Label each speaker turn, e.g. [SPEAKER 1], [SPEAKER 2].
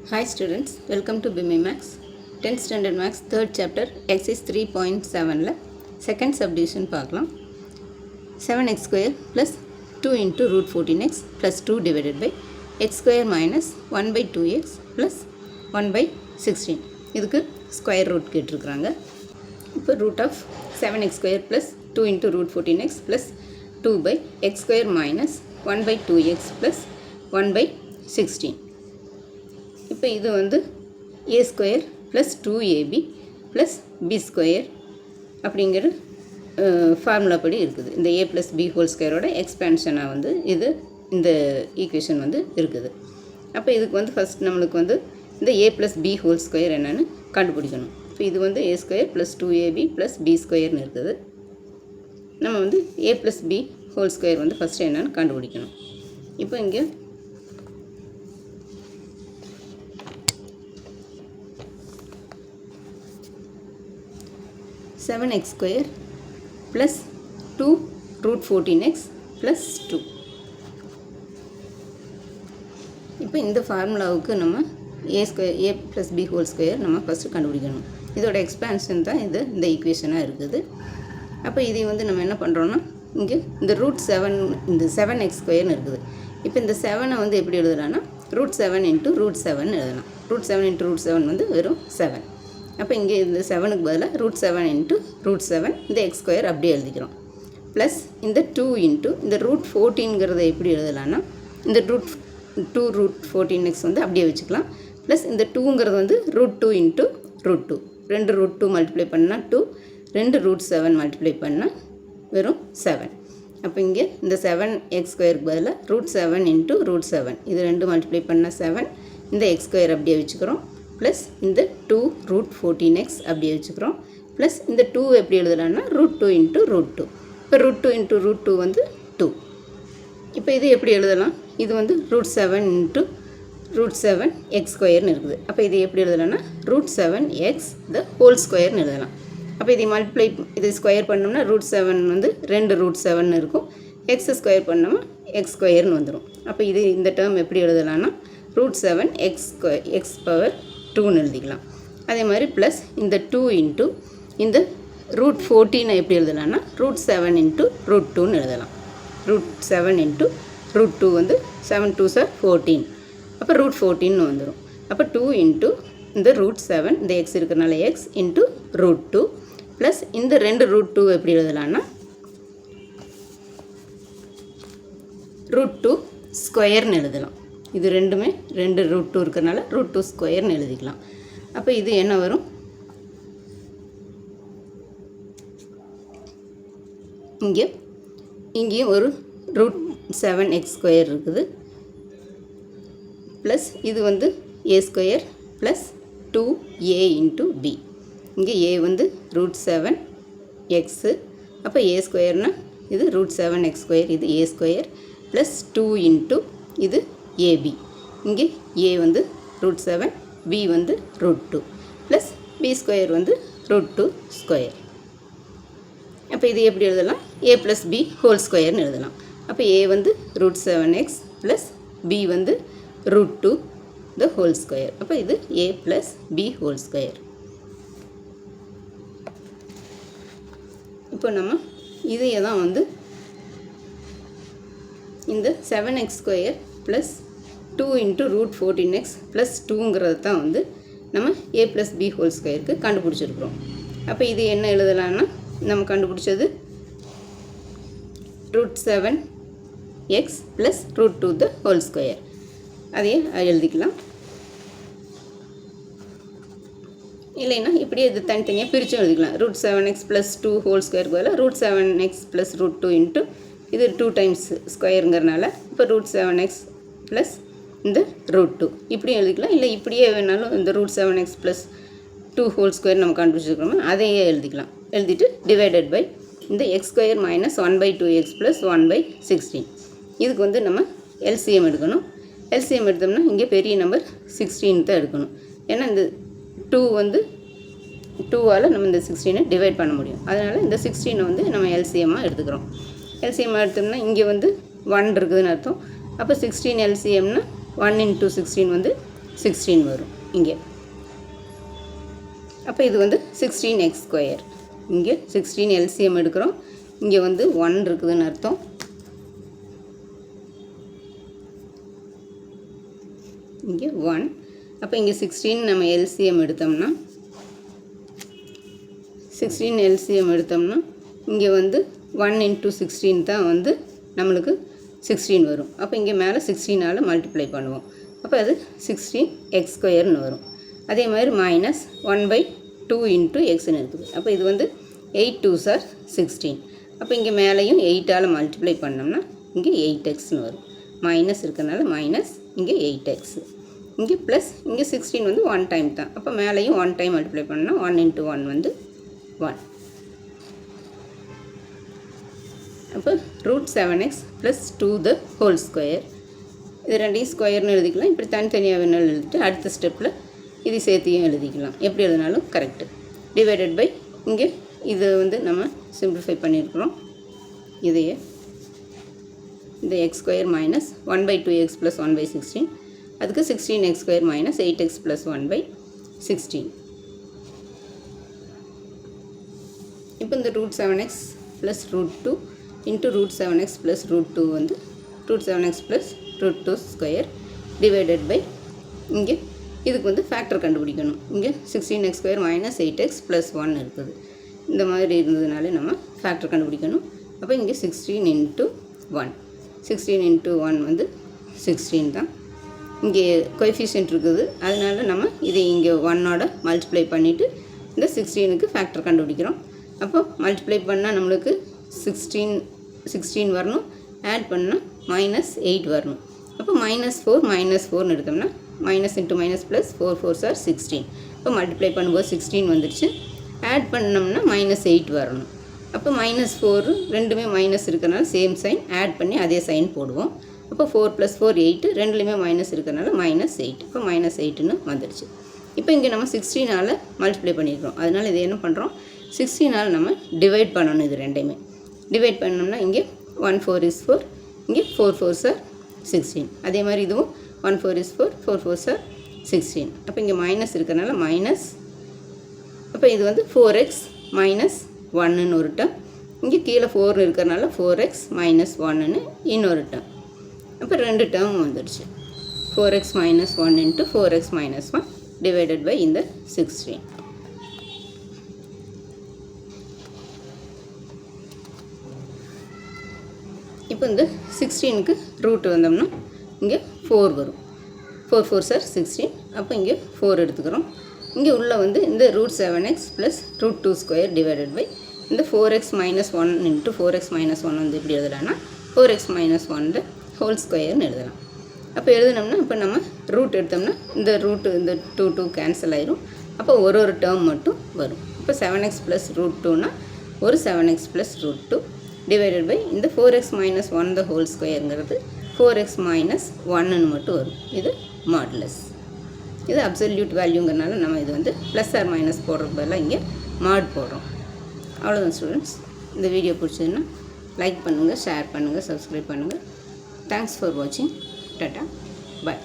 [SPEAKER 1] Hi students, welcome to BMI Max. 10th Standard Max 3rd Chapter Exercise 3.7 second subdivision பார்க்கலாம். 7x square plus 2 into root 14x plus 2 divided by x square minus 1 by 2x plus 1 by 16. இதுக்கு square root கேட்டிருக்கிறாங்க. இப்போ root of 7x square plus 2 into root 14x plus 2 by x square minus 1 by 2x plus 1 by 16. இப்போ இது வந்து a square plus 2ab plus b square அப்படிங்கிற formula படி இருக்குது. இந்த a ப்ளஸ் b ஹோல் ஸ்கொயரோட எக்ஸ்பேன்ஷனாக வந்து இது இந்த ஈக்குவேஷன் வந்து இருக்குது. அப்போ இதுக்கு வந்து ஃபஸ்ட் நம்மளுக்கு வந்து இந்த a plus b whole square என்னென்னு கண்டுபிடிக்கணும். இப்போ இது வந்து a square plus 2ab plus b ஸ்கொயர்னு இருக்குது. நம்ம வந்து a plus b whole square வந்து ஃபஸ்ட்டு என்னென்னு கண்டுபிடிக்கணும். இப்போ இங்கே seven X square plus 2 root 14x plus 2. இப்போ இந்த ஃபார்முலாவுக்கு நம்ம a plus b whole square நம்ம ஃபஸ்ட்டு கண்டுபிடிக்கணும். இதோட எக்ஸ்பேன்ஷன் தான் இது இந்த ஈக்குவேஷனாக இருக்குது. அப்போ இதை வந்து நம்ம என்ன பண்ணுறோன்னா இங்கே இந்த √7 இந்த 7x ஸ்கொயர்னு இருக்குது. இப்போ இந்த 7 வந்து எப்படி எழுதலாம்னா √7 × √7 எழுதலாம். √7 × √7 வந்து வெறும் 7. அப்போ இங்கே இந்த 7க்கு பதிலாக √7 × √7 இந்த x ஸ்கொயர் அப்படியே எழுதிக்கிறோம். ப்ளஸ் இந்த 2 × இந்த √14ங்கிறத எப்படி எழுதலாம்னா இந்த √2 √14x வந்து அப்படியே வச்சுக்கலாம். ப்ளஸ் இந்த 2ங்கிறது வந்து √2 × √2 ரெண்டு √2 மல்டிப்ளை பண்ணால் 2 ரெண்டு √7 மல்டிப்ளை பண்ணால் வெறும் 7. அப்போ இங்கே இந்த 7x ஸ்கொயருக்கு பதிலாக √7 × √7 இது ரெண்டு மல்டிப்ளை பண்ணால் 7 இந்த x ஸ்கொயர் அப்படியே வச்சுக்கிறோம். ப்ளஸ் இந்த 2 √14x அப்படியே வச்சுக்கிறோம். ப்ளஸ் இந்த 2 எப்படி எழுதலாம்னா √2 × √2 இப்போ √2 × √2 வந்து 2. இப்போ இது எப்படி எழுதலாம் இது வந்து √7 × √7 x ஸ்கொயர்னு இருக்குது. அப்போ இது எப்படி எழுதலாம்னா √7x த ஹோல் ஸ்கொயர்னு எழுதலாம். அப்போ இதை மல்டிப்ளை இது ஸ்கொயர் பண்ணோம்னா √7 வந்து ரெண்டு √7 இருக்கும். எக்ஸ் ஸ்கொயர் பண்ணோம்னா x ஸ்கொயர்னு வந்துடும். அப்போ இது இந்த டேர்ம் எப்படி எழுதலாம்னா √7x ஸ்கொயர் எக்ஸ் பவர் 2ன்னு எழுதிக்கலாம். அதே மாதிரி ப்ளஸ் இந்த 2 × இந்த √14 எப்படி எழுதலாம்னா √7 × √2ன்னு எழுதலாம். √7 × √2 வந்து 7 2s are 14. அப்போ √14ன்னு வந்துடும். அப்போ 2 × இந்த √7 இந்த எக்ஸ் இருக்கிறனால எக்ஸ் × √2 ப்ளஸ் இந்த ரெண்டு √2 எப்படி எழுதலாம்னா √2 ஸ்கொயர்னு எழுதலாம். இது ரெண்டுமே ரெண்டு √2 இருக்கிறனால √2 ஸ்கொயர்னு எழுதிக்கலாம். அப்போ இது என்ன வரும் இங்கேயும் ஒரு √7x ஸ்கொயர் இருக்குது. ப்ளஸ் இது வந்து a square plus 2a × b. இங்கே a வந்து √7x. அப்போ a ஸ்கொயர்னால் இது √7x ஸ்கொயர் இது a ஸ்கொயர் ப்ளஸ் 2 × இது ab. இங்கே a வந்து √7 b வந்து √2 ப்ளஸ் b ஸ்கொயர் வந்து √2 ஸ்கொயர். அப்போ இது எப்படி எழுதலாம் a ப்ளஸ் b ஹோல் ஸ்கொயர்னு எழுதலாம். அப்போ a வந்து √7x ப்ளஸ் b வந்து √2 த ஹோல் ஸ்கொயர். அப்போ இது a plus b whole square. இப்போ நம்ம இதையே தான் வந்து இந்த 7x square plus 2 × √14x plus 2ங்கிறது தான் வந்து நம்ம a ப்ளஸ் b ஹோல் ஸ்கொயருக்கு கண்டுபிடிச்சிருக்கிறோம். அப்போ இது என்ன எழுதலாம்னா நம்ம கண்டுபிடிச்சது √7x plus √2 the whole square அதையே எழுதிக்கலாம். இல்லைன்னா இப்படியே இது தனித்தனியாக பிரித்தும் எழுதிக்கலாம். √7x ப்ளஸ் 2 ஹோல் ஸ்கொயருக்கு பதிலாக √7x ப்ளஸ் √2 × இது 2 டைம்ஸ் ஸ்கொயருங்கிறனால இப்போ √7x ப்ளஸ் இந்த √2 இப்படியும் எழுதிக்கலாம். இல்லை இப்படியே வேணாலும் இந்த √7x ப்ளஸ் 2 ஹோல் ஸ்கொயர் நம்ம கண்டுபிடிச்சிருக்கிறோமோ அதையே எழுதிக்கலாம். எழுதிட்டு டிவைடட் பை இந்த X square minus 1 by 2x plus 1 by 16. இதுக்கு வந்து நம்ம எல்சிஎம் எடுக்கணும். எல்சிஎம் எடுத்தோம்னா இங்கே பெரிய நம்பர் 16 தான் எடுக்கணும். ஏன்னா இந்த 2 வந்து 2ஆல் நம்ம இந்த 16 டிவைட் பண்ண முடியும். அதனால் இந்த 16 வந்து நம்ம எல்சிஎம்மாக எடுத்துக்கிறோம். எல்சிஎம் எடுத்தோம்னா இங்கே வந்து 1 இருக்குதுன்னு அர்த்தம். அப்போ 16 எல்சிஎம்னா 1 × 16 வந்து 16 வரும் இங்கே. அப்போ இது வந்து 16x². இங்கே 16 LCM எடுக்கிறோம். இங்கே வந்து 1 இருக்குதுன்னு அர்த்தம். இங்கே 1. அப்போ இங்கே 16 நம்ம LCM எடுத்தோம்னா 16 LCM எடுத்தோம்னா இங்கே வந்து 1 × 16 தான் வந்து நம்மளுக்கு 16 வரும். அப்போ இங்கே மேலே 16ஆல் மல்டிப்ளை பண்ணுவோம். அப்போ அது 16x² வரும். அதே மாதிரி -1/2 × xன்னு இருக்குது. அப்போ இது வந்து 8 2s are 16. அப்போ இங்கே மேலேயும் 8ஆல் மல்டிப்ளை பண்ணோம்னா இங்கே 8xன்னு வரும். மைனஸ் இருக்கிறதுனால மைனஸ், இங்கே 8x. இங்கே ப்ளஸ், இங்கே 16 வந்து 1 டைம் தான். அப்போ மேலேயும் 1 டைம் மல்டிப்ளை பண்ணால் 1 × 1 வந்து 1. அப்போ √7x + 2² இது ரெண்டையும் ஸ்கொயர்னு எழுதிக்கலாம். இப்படி தனித்தனியாக வேணாலும் எழுதிட்டு அடுத்த ஸ்டெப்பில் இது சேர்த்தியும் எழுதிக்கலாம். எப்படி எழுதினாலும் கரெக்டு. டிவைடட் பை இங்கே இது வந்து நம்ம சிம்பிளிஃபை பண்ணியிருக்கிறோம். இதையே இந்த x² - 1/2x + 1/16, அதுக்கு 16x² - 8x + 1/16. இப்போ இந்த √7x + √2 × √7x + √2 வந்து √7x + √2² டிவைடட் பை இங்கே இதுக்கு வந்து ஃபேக்டர் கண்டுபிடிக்கணும். இங்கே 16x² - 8x + 1 இருக்குது. இந்த மாதிரி இருந்ததுனாலே நம்ம ஃபேக்டர் கண்டுபிடிக்கணும். அப்போ இங்கே 16 × 1. 16 × 1 வந்து 16 தான். இங்கே கோஎஃபிஷியன்ட் இருக்குது, அதனால நம்ம இதை இங்கே 1ஓட மல்டிப்ளை பண்ணிவிட்டு இந்த 16க்கு ஃபேக்டர் கண்டுபிடிக்கிறோம். அப்போ மல்டிப்ளை பண்ணால் நம்மளுக்கு 16 வரணும், ஆட் பண்ணால் -8 வரணும். அப்போ -4 -4ன்னு எடுத்தோம்னா மைனஸ் × மைனஸ் + 4 4s are 16. இப்போ மல்டிப்ளை பண்ணும்போது 16 வந்துடுச்சு. ஆட் பண்ணோம்னா -8 வரணும். அப்போ -4 ரெண்டுமே மைனஸ் இருக்கிறனால சேம் சைன், ஆட் பண்ணி அதே சைன் போடுவோம். அப்போ 4 + 4 8, ரெண்டுலேயுமே மைனஸ் இருக்கிறனால -8. இப்போ -8ன்னு வந்துடுச்சு. இப்போ இங்கே நம்ம 16ஆல் மல்டிப்ளை பண்ணியிருக்கிறோம். அதனால் இது என்ன பண்ணுறோம், 16ஆல் நம்ம டிவைட் பண்ணணும். இது ரெண்டையுமே டிவைட் பண்ணோம்னா இங்கே 1 4 is 4, இங்கே 4 4s are 16. அதே மாதிரி இதுவும் 1 4 is 4, 4 4s are 16. அப்போ இங்கே மைனஸ் இருக்கிறனால மைனஸ். அப்போ இது வந்து 4x - 1ன்னு ஒரு டேர்ம். இங்கே கீழே 4 இருக்கிறனால 4x - 1ன்னு இன்னொரு டேர்ம். அப்போ ரெண்டு டேர்ம் வந்துடுச்சு. 4x - 1 × 4x - 1 டிவைடட் பை இந்த 16. இப்போ இந்த 16க்கு ரூட் வந்தோம்னா இங்கே 4 வரும். 4 4s are 16. அப்போ இங்கே 4 எடுத்துக்கிறோம். இங்கே உள்ளே வந்து இந்த √7x + √2² டிவைடட் பை இந்த 4x - 1 × 4x - 1 வந்து எப்படி எழுதலாம்னா 4x - 1² எழுதலாம். அப்போ எழுதினோம்னா இப்போ நம்ம ரூட் எடுத்தோம்னா இந்த ரூட்டு இந்த 2 கேன்சல் ஆயிரும். அப்போ ஒரு டேர்ம் மட்டும் வரும். இப்போ 7x + √2னா ஒரு 7x + √2 டிவைடட் பை இந்த 4x - 1² 4x - 1ன்னு மட்டும் வரும். இது மாடுலஸ். இது அப்சல்யூட் வேல்யூங்கிறனால நம்ம இது வந்து ப்ளஸ் ஆர் மைனஸ் போடுறதுக்கு பதிலாக இங்கே மாட் போடுறோம். அவ்வளோதான் ஸ்டூடெண்ட்ஸ். இந்த வீடியோ பிடிச்சதுன்னா லைக் பண்ணுங்கள், ஷேர் பண்ணுங்கள், சப்ஸ்கிரைப் பண்ணுங்கள். தேங்க்ஸ் ஃபார் வாட்சிங். டாட்டா, பாய்.